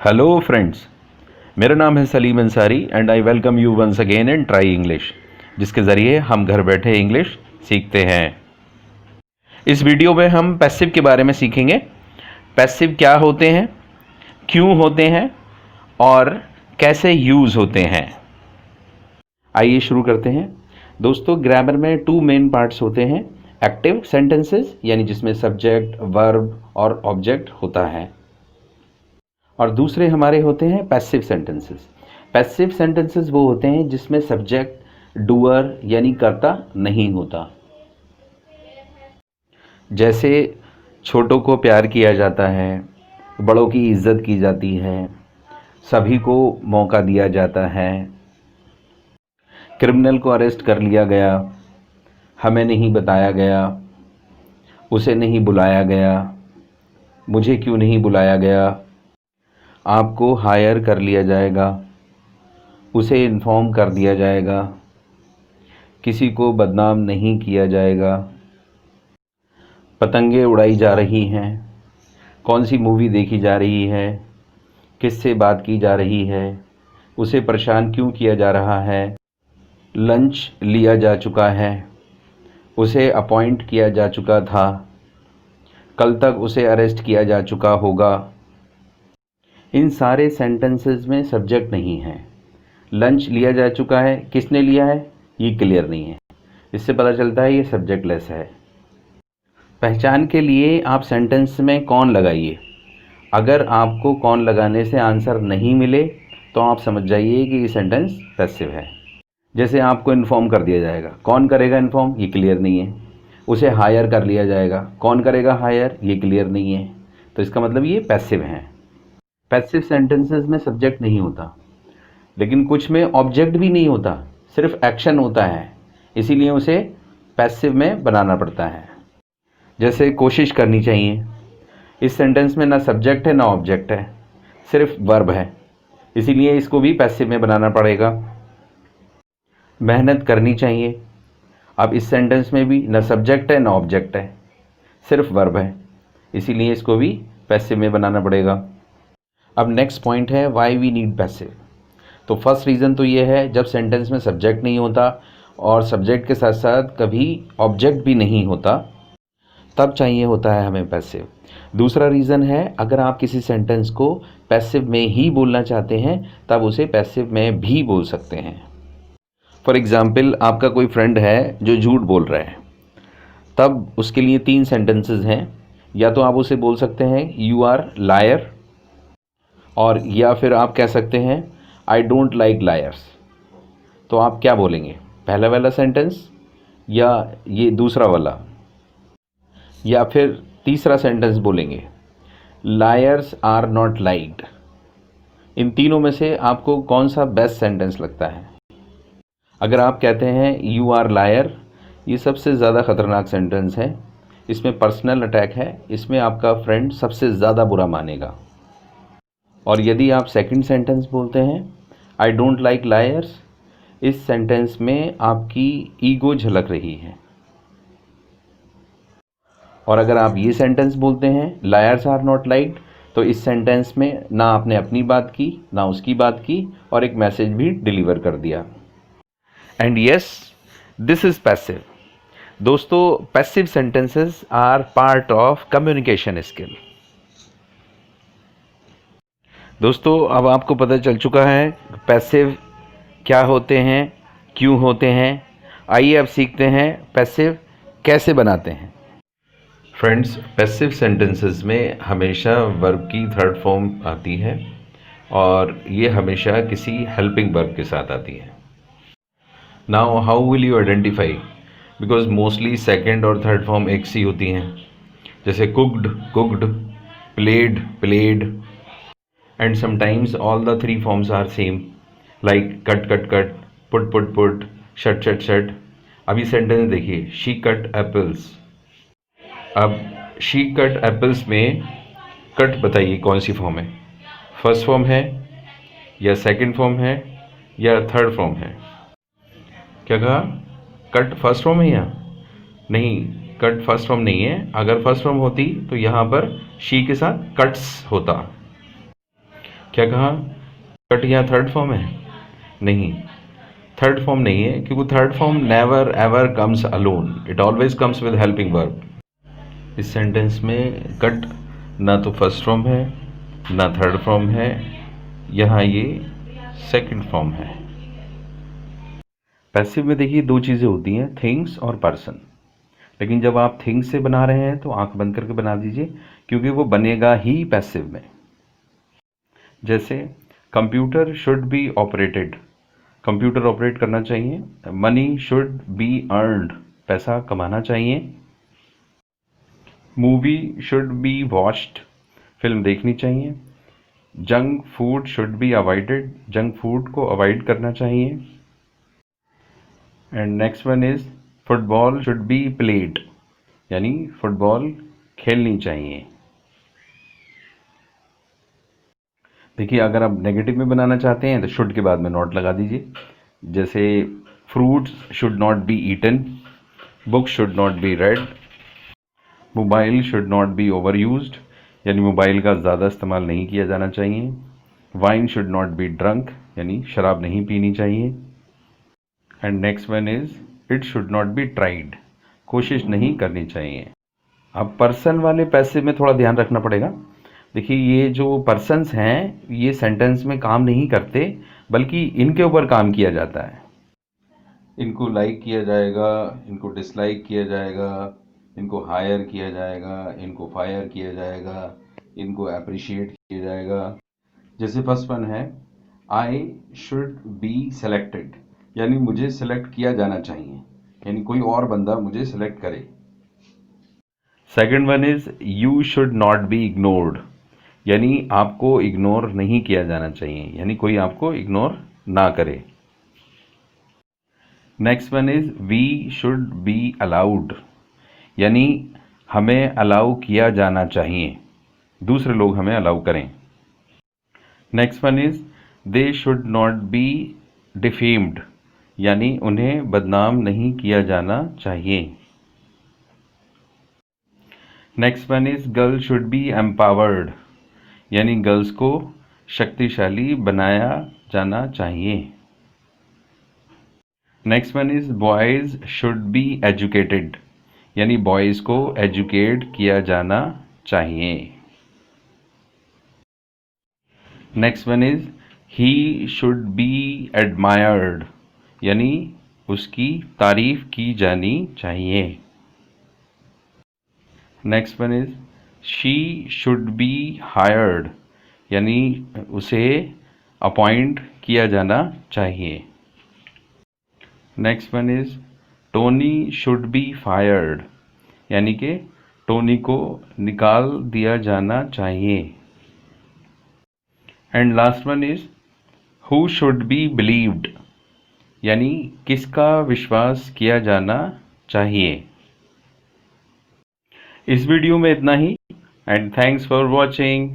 Hello friends, मेरा नाम है Salim Ansari and I welcome you once again in try English, जिसके ज़रिए हम घर बैठे इंग्लिश सीखते हैं। इस वीडियो में हम पैसिव के बारे में सीखेंगे। पैसिव क्या होते हैं, क्यों होते हैं और कैसे यूज़ होते हैं। आइए शुरू करते हैं। दोस्तों, ग्रामर में टू मेन पार्ट्स होते हैं। एक्टिव सेंटेंसेस यानी जिसमें सब्जेक्ट, वर्ब और ऑब्जेक्ट होता है, और दूसरे हमारे होते हैं पैसिव सेंटेंसेस। पैसिव सेंटेंसेस वो होते हैं जिसमें सब्जेक्ट डूअर यानी कर्ता नहीं होता। जैसे छोटों को प्यार किया जाता है, बड़ों की इज्जत की जाती है, सभी को मौका दिया जाता है, क्रिमिनल को अरेस्ट कर लिया गया, हमें नहीं बताया गया, उसे नहीं बुलाया गया, मुझे क्यों नहीं बुलाया गया, आपको हायर कर लिया जाएगा, उसे इन्फॉर्म कर दिया जाएगा, किसी को बदनाम नहीं किया जाएगा, पतंगे उड़ाई जा रही हैं, कौन सी मूवी देखी जा रही है, किससे बात की जा रही है, उसे परेशान क्यों किया जा रहा है, लंच लिया जा चुका है, उसे अपॉइंट किया जा चुका था, कल तक उसे अरेस्ट किया जा चुका होगा। इन सारे सेंटेंसेस में सब्जेक्ट नहीं है। लंच लिया जा चुका है, किसने लिया है ये क्लियर नहीं है, इससे पता चलता है ये सब्जेक्टलेस है। पहचान के लिए आप सेंटेंस में कौन लगाइए। अगर आपको कौन लगाने से आंसर नहीं मिले तो आप समझ जाइए कि ये सेंटेंस पैसिव है। जैसे आपको इन्फॉर्म कर दिया जाएगा, कौन करेगा इन्फॉर्म ये क्लियर नहीं है। उसे हायर कर लिया जाएगा, कौन करेगा हायर ये क्लियर नहीं है, तो इसका मतलब ये पैसिव है। पैसिव सेंटेंसेस में सब्जेक्ट नहीं होता, लेकिन कुछ में ऑब्जेक्ट भी नहीं होता, सिर्फ एक्शन होता है, इसीलिए उसे पैसिव में बनाना पड़ता है। जैसे कोशिश करनी चाहिए, इस सेंटेंस में ना सब्जेक्ट है ना ऑब्जेक्ट है, सिर्फ वर्ब है, इसीलिए इसको भी पैसिव में बनाना पड़ेगा। मेहनत करनी चाहिए, अब इस सेंटेंस में भी ना सब्जेक्ट है ना ऑब्जेक्ट है, सिर्फ वर्ब है, इसीलिए इसको भी पैसिव में बनाना पड़ेगा। अब नेक्स्ट पॉइंट है व्हाई वी नीड पैसिव। तो फर्स्ट रीज़न तो ये है, जब सेंटेंस में सब्जेक्ट नहीं होता और सब्जेक्ट के साथ साथ कभी ऑब्जेक्ट भी नहीं होता, तब चाहिए होता है हमें पैसिव। दूसरा रीज़न है, अगर आप किसी सेंटेंस को पैसिव में ही बोलना चाहते हैं तब उसे पैसिव में भी बोल सकते हैं। फॉर एग्ज़ाम्पल, आपका कोई फ्रेंड है जो झूठ बोल रहा है, तब उसके लिए 3 सेंटेंसेस हैं। या तो आप उसे बोल सकते हैं यू आर लायर, और या फिर आप कह सकते हैं आई डोंट लाइक लायर्स। तो आप क्या बोलेंगे, पहला वाला सेंटेंस या ये दूसरा वाला, या फिर तीसरा सेंटेंस बोलेंगे लायर्स आर नॉट लाइक्ड। इन तीनों में से आपको कौन सा बेस्ट सेंटेंस लगता है? अगर आप कहते हैं यू आर लायर, ये सबसे ज़्यादा ख़तरनाक सेंटेंस है, इसमें पर्सनल अटैक है, इसमें आपका फ्रेंड सबसे ज़्यादा बुरा मानेगा। और यदि आप सेकंड सेंटेंस बोलते हैं आई डोंट लाइक लायर्स, इस सेंटेंस में आपकी ईगो झलक रही है। और अगर आप ये सेंटेंस बोलते हैं लायर्स आर नॉट लाइक्ड, तो इस सेंटेंस में ना आपने अपनी बात की ना उसकी बात की, और एक मैसेज भी डिलीवर कर दिया। And yes, this is passive. दोस्तों, passive sentences are part of communication skill. दोस्तों, अब आपको पता चल चुका है पैसिव क्या होते हैं, क्यों होते हैं। आइए अब सीखते हैं पैसिव कैसे बनाते हैं। फ्रेंड्स, पैसिव सेंटेंसेस में हमेशा वर्ब की थर्ड फॉर्म आती है, और ये हमेशा किसी हेल्पिंग वर्ब के साथ आती है। Now how will you identify, because mostly second और थर्ड फॉर्म एक सी होती हैं। जैसे cooked, cooked, played, played, and sometimes all the 3 forms are same, like cut cut cut, put put put, shut shut shut। अभी sentence देखिए, she cut apples। अब she cut apples में cut बताइए कौन सी फॉर्म है, फर्स्ट फॉर्म है या second form है या थर्ड फॉर्म है? क्या कहा, कट फर्स्ट फॉर्म है या नहीं? कट फर्स्ट फॉर्म नहीं है। अगर फर्स्ट फॉर्म होती तो यहाँ पर she के साथ कट्स होता। क्या कहा, कट यहाँ थर्ड फॉर्म है? नहीं, थर्ड फॉर्म नहीं है, क्योंकि third form never ever comes alone, it always comes with helping verb. इस सेंटेंस में कट ना तो फर्स्ट फॉर्म है ना थर्ड फॉर्म है, यहाँ ये सेकंड फॉर्म है। पैसिव में देखिए दो चीज़ें होती हैं, थिंग्स और पर्सन। लेकिन जब आप थिंग्स से बना रहे हैं तो आंख बंद करके बना दीजिए, क्योंकि वो बनेगा ही पैसिव में। जैसे computer should be operated, computer operate करना चाहिए। मनी शुड बी अर्नड, पैसा कमाना चाहिए। Movie should be watched, film देखनी चाहिए। Junk food should be avoided, junk food को अवॉइड करना चाहिए। And next one is football should be played, यानी फुटबॉल खेलनी चाहिए। देखिए अगर आप नेगेटिव में बनाना चाहते हैं तो शुड के बाद में नॉट लगा दीजिए। जैसे fruits should not be eaten, book should not be read, mobile should not be over used, यानी मोबाइल का ज़्यादा इस्तेमाल नहीं किया जाना चाहिए। Wine should not be drunk, यानी शराब नहीं पीनी चाहिए। And next one is it should not be tried, कोशिश नहीं करनी चाहिए। अब पर्सन वाले पैसे में थोड़ा ध्यान रखना पड़ेगा। देखिए ये जो पर्सन्स हैं ये सेंटेंस में काम नहीं करते, बल्कि इनके ऊपर काम किया जाता है। इनको लाइक किया जाएगा, इनको डिसलाइक किया जाएगा, इनको हायर किया जाएगा, इनको फायर किया जाएगा, इनको अप्रिशिएट किया जाएगा। जैसे फर्स्ट वन है आई शुड बी सेलेक्टेड, यानी मुझे सेलेक्ट किया जाना चाहिए, यानी कोई और बंदा मुझे सेलेक्ट करे। Second one is you should not be ignored, यानी आपको इग्नोर नहीं किया जाना चाहिए, यानी कोई आपको इग्नोर ना करे। Next one is we should be allowed, यानी हमें अलाउ किया जाना चाहिए, दूसरे लोग हमें अलाउ करें। Next one is they should not B defamed, यानी उन्हें बदनाम नहीं किया जाना चाहिए। Next one is girl should be empowered, यानी गर्ल्स को शक्तिशाली बनाया जाना चाहिए। Next one is boys should be educated, यानी बॉयज को एजुकेट किया जाना चाहिए। Next one is he should be admired, यानी उसकी तारीफ की जानी चाहिए। Next one is she should be hired, यानी उसे अपॉइंट किया जाना चाहिए। Next one is Tony should be fired, यानी कि टोनी को निकाल दिया जाना चाहिए। And last one is who should be believed, यानी किसका विश्वास किया जाना चाहिए। इस वीडियो में इतना ही, एंड थैंक्स फॉर वॉचिंग।